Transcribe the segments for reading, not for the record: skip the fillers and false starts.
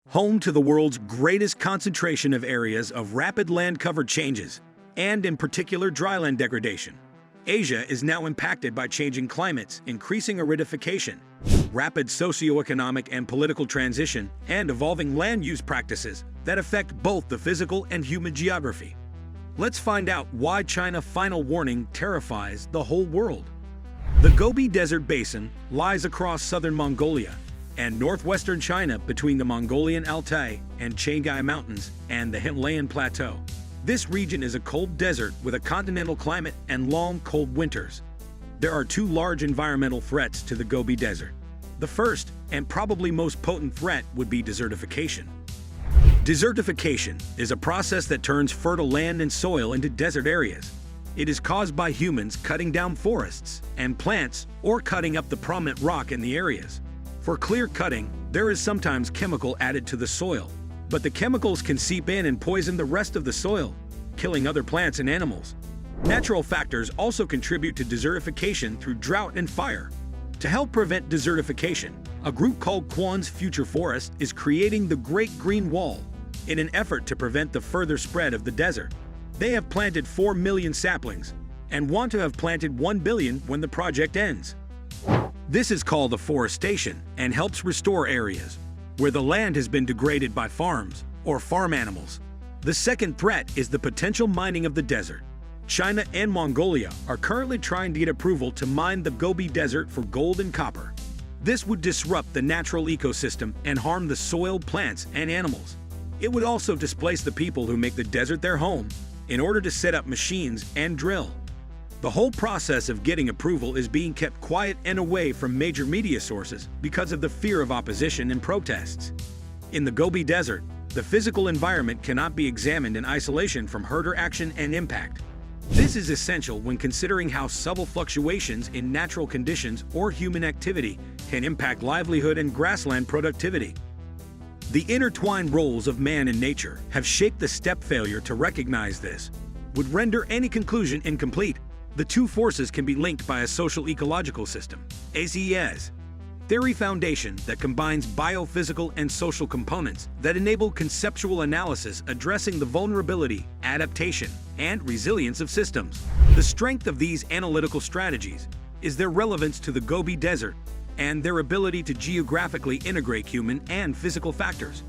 home to the world's greatest concentration of areas of rapid land cover changes, and in particular dryland degradation. Asia is now impacted by changing climates, increasing aridification, rapid socioeconomic and political transition, and evolving land use practices that affect both the physical and human geography. Let's find out why China's final warning terrifies the whole world. The Gobi Desert basin lies across southern Mongolia and northwestern China between the Mongolian Altai and Khangai mountains and the Himalayan Plateau. This region is a cold desert with a continental climate and long, cold winters. There are two large environmental threats to the Gobi Desert. The first, and probably most potent threat, would be desertification. Desertification is a process that turns fertile land and soil into desert areas. It is caused by humans cutting down forests and plants or cutting up the prominent rock in the areas. For clear cutting, there is sometimes chemical added to the soil, but the chemicals can seep in and poison the rest of the soil, killing other plants and animals. Natural factors also contribute to desertification through drought and fire. To help prevent desertification, a group called Quan's Future Forest is creating the Great Green Wall in an effort to prevent the further spread of the desert. They have planted 4 million saplings and want to have planted 1 billion when the project ends. This is called afforestation and helps restore areas where the land has been degraded by farms or farm animals. The second threat is the potential mining of the desert. China and Mongolia are currently trying to get approval to mine the Gobi Desert for gold and copper. This would disrupt the natural ecosystem and harm the soil, plants, and animals. It would also displace the people who make the desert their home in order to set up machines and drill. The whole process of getting approval is being kept quiet and away from major media sources because of the fear of opposition and protests. In the Gobi Desert, the physical environment cannot be examined in isolation from herder action and impact. This is essential when considering how subtle fluctuations in natural conditions or human activity can impact livelihood and grassland productivity. The intertwined roles of man and nature have shaped the step. Failure to recognize this would render any conclusion incomplete. The two forces can be linked by a social ecological system, ACES, theory foundation that combines biophysical and social components that enable conceptual analysis addressing the vulnerability, adaptation, and resilience of systems. The strength of these analytical strategies is their relevance to the Gobi Desert and their ability to geographically integrate human and physical factors.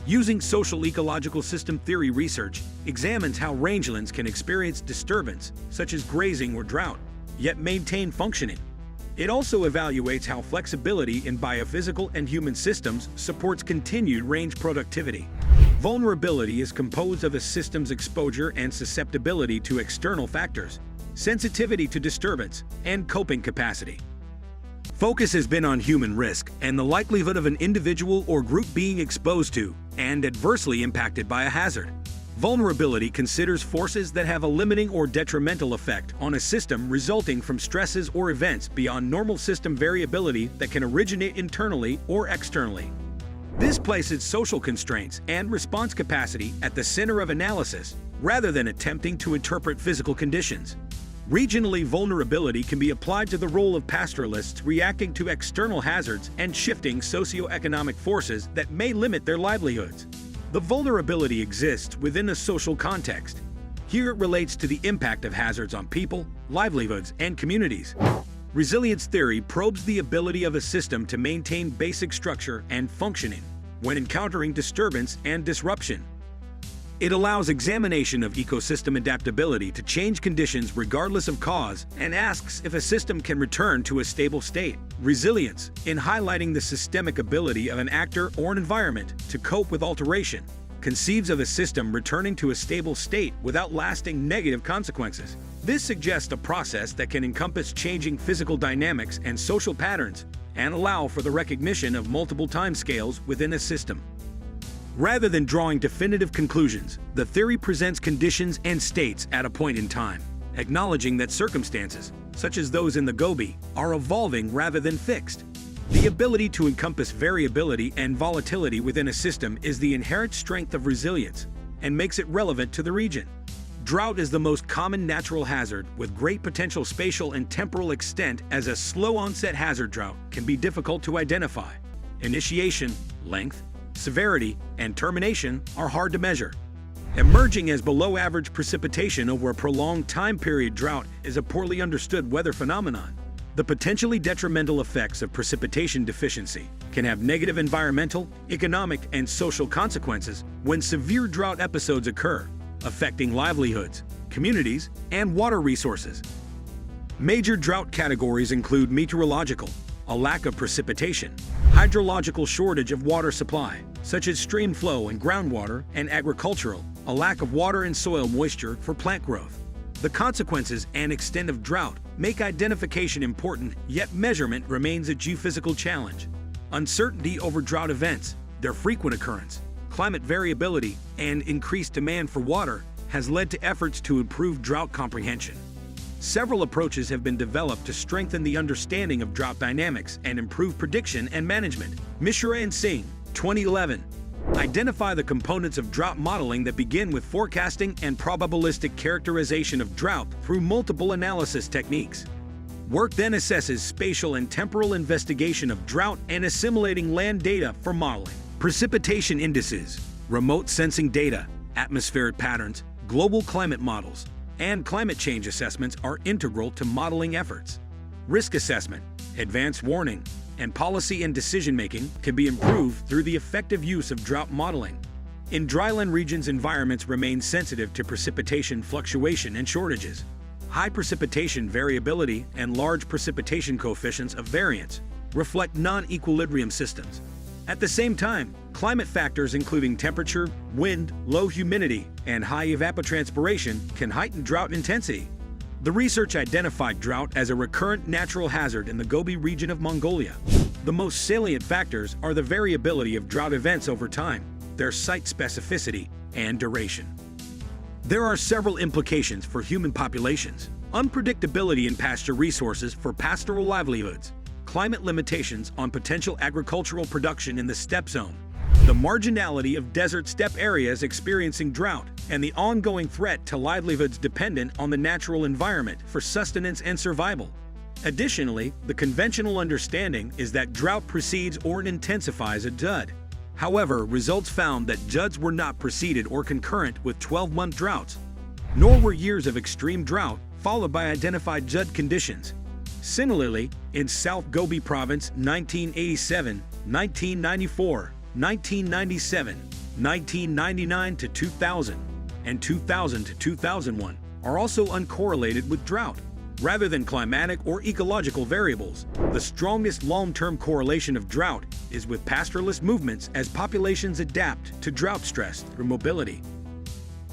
Using social ecological system theory, research examines how rangelands can experience disturbance, such as grazing or drought, yet maintain functioning. It also evaluates how flexibility in biophysical and human systems supports continued range productivity. Vulnerability is composed of a system's exposure and susceptibility to external factors, sensitivity to disturbance, and coping capacity. Focus has been on human risk and the likelihood of an individual or group being exposed to and adversely impacted by a hazard. Vulnerability considers forces that have a limiting or detrimental effect on a system resulting from stresses or events beyond normal system variability that can originate internally or externally. This places social constraints and response capacity at the center of analysis rather than attempting to interpret physical conditions. Regionally, vulnerability can be applied to the role of pastoralists reacting to external hazards and shifting socioeconomic forces that may limit their livelihoods. The vulnerability exists within a social context. Here it relates to the impact of hazards on people, livelihoods, and communities. Resilience theory probes the ability of a system to maintain basic structure and functioning when encountering disturbance and disruption. It allows examination of ecosystem adaptability to change conditions regardless of cause and asks if a system can return to a stable state. Resilience, in highlighting the systemic ability of an actor or an environment to cope with alteration, conceives of a system returning to a stable state without lasting negative consequences. This suggests a process that can encompass changing physical dynamics and social patterns and allow for the recognition of multiple timescales within a system. Rather than drawing definitive conclusions, the theory presents conditions and states at a point in time, acknowledging that circumstances, such as those in the Gobi, are evolving rather than fixed. The ability to encompass variability and volatility within a system is the inherent strength of resilience and makes it relevant to the region. Drought is the most common natural hazard with great potential spatial and temporal extent, as a slow-onset hazard drought can be difficult to identify. Initiation, length, severity, and termination are hard to measure. Emerging as below-average precipitation over a prolonged time period drought is a poorly understood weather phenomenon. The potentially detrimental effects of precipitation deficiency can have negative environmental, economic, and social consequences when severe drought episodes occur, affecting livelihoods, communities, and water resources. Major drought categories include meteorological, a lack of precipitation, hydrological shortage of water supply, such as stream flow and groundwater, and agricultural, a lack of water and soil moisture for plant growth. The consequences and extent of drought make identification important, yet measurement remains a geophysical challenge. Uncertainty over drought events, their frequent occurrence, climate variability, and increased demand for water has led to efforts to improve drought comprehension. Several approaches have been developed to strengthen the understanding of drought dynamics and improve prediction and management. Mishra and Singh, 2011. Identify the components of drought modeling that begin with forecasting and probabilistic characterization of drought through multiple analysis techniques. Work then assesses spatial and temporal investigation of drought and assimilating land data for modeling. Precipitation indices, remote sensing data, atmospheric patterns, global climate models, and climate change assessments are integral to modeling efforts. Risk assessment, advanced warning, and policy and decision-making can be improved through the effective use of drought modeling. In dryland regions, environments remain sensitive to precipitation fluctuation and shortages. High precipitation variability and large precipitation coefficients of variance reflect non-equilibrium systems. At the same time, climate factors including temperature, wind, low humidity, and high evapotranspiration can heighten drought intensity. The research identified drought as a recurrent natural hazard in the Gobi region of Mongolia. The most salient factors are the variability of drought events over time, their site specificity, and duration. There are several implications for human populations: unpredictability in pasture resources for pastoral livelihoods, climate limitations on potential agricultural production in the steppe zone, the marginality of desert steppe areas experiencing drought, and the ongoing threat to livelihoods dependent on the natural environment for sustenance and survival. Additionally, the conventional understanding is that drought precedes or intensifies a dud. However, results found that duds were not preceded or concurrent with 12-month droughts, nor were years of extreme drought followed by identified dud conditions. Similarly, in South Gobi Province, 1987, 1994, 1997, 1999 to 2000, and 2000 to 2001 are also uncorrelated with drought. Rather than climatic or ecological variables, the strongest long-term correlation of drought is with pastoralist movements as populations adapt to drought stress through mobility.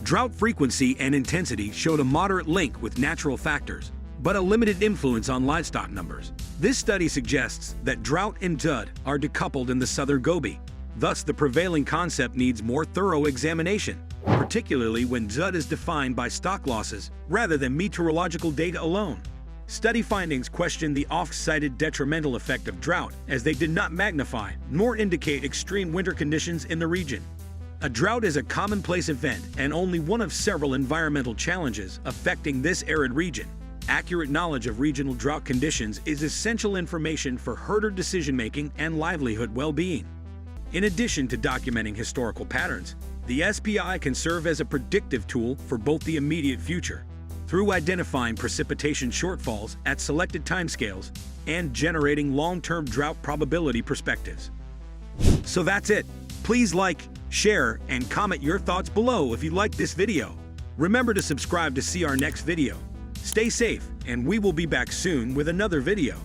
Drought frequency and intensity showed a moderate link with natural factors, but a limited influence on livestock numbers. This study suggests that drought and dud are decoupled in the southern Gobi. Thus, the prevailing concept needs more thorough examination, particularly when dud is defined by stock losses rather than meteorological data alone. Study findings question the oft-cited detrimental effect of drought, as they did not magnify nor indicate extreme winter conditions in the region. A drought is a commonplace event and only one of several environmental challenges affecting this arid region. Accurate knowledge of regional drought conditions is essential information for herder decision-making and livelihood well-being. In addition to documenting historical patterns, the SPI can serve as a predictive tool for both the immediate future, through identifying precipitation shortfalls at selected timescales and generating long-term drought probability perspectives. So that's it. Please like, share, and comment your thoughts below if you liked this video. Remember to subscribe to see our next video. Stay safe, and we will be back soon with another video.